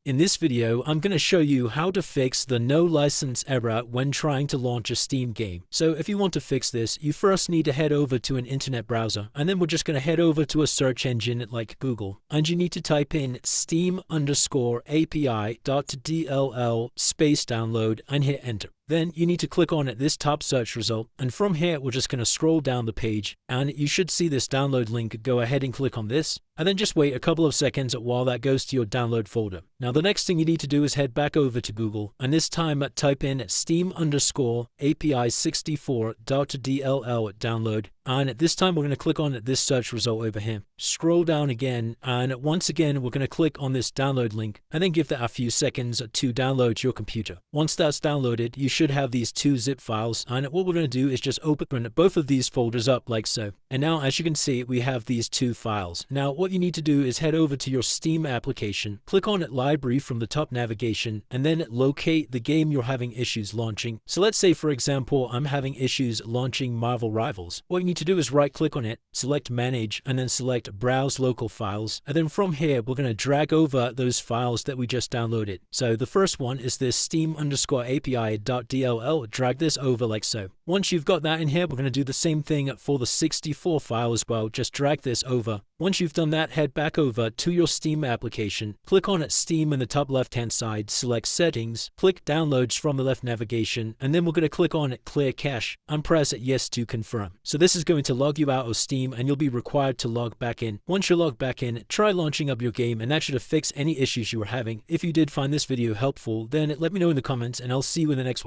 In this video, I'm going to show you how to fix the no license error when trying to launch a Steam game. So if you want to fix this, you first need to head over to an internet browser, and then we're just going to head over to a search engine like Google, and you need to type in steam_api.dll space download and hit enter. Then you need to click on this top search result, and from here we're just going to scroll down the page, and you should see this download link. Go ahead and click on this, and then just wait a couple of seconds while that goes to your download folder. Now the next thing you need to do is head back over to Google, and this time type in steam_api64.dll download, and this time we're going to click on this search result over here. Scroll down again, and once again we're going to click on this download link, and then give that a few seconds to download to your computer. Once that's downloaded, you should have these two zip files, and what we're going to do is just open both of these folders up like so. And now as you can see, we have these two files. Now what you need to do is head over to your Steam application, click on library from the top navigation, and then locate the game you're having issues launching. So let's say for example I'm having issues launching Marvel Rivals. What you need to do is right click on it, select manage, and then select browse local files, and then from here we're going to drag over those files that we just downloaded. So the first one is this steam_api.dll. Drag this over like so. Once you've got that in here, we're going to do the same thing for the 64 file as well. Just drag this over. Once you've done that, head back over to your Steam application, click on Steam in the top left hand side, select settings, click downloads from the left navigation, and then we're going to click on clear cache and press yes to confirm. So this is going to log you out of Steam, and you'll be required to log back in. Once you're logged back in, try launching up your game, and that should have fixed any issues you were having. If you did find this video helpful, then let me know in the comments, and I'll see you in the next one.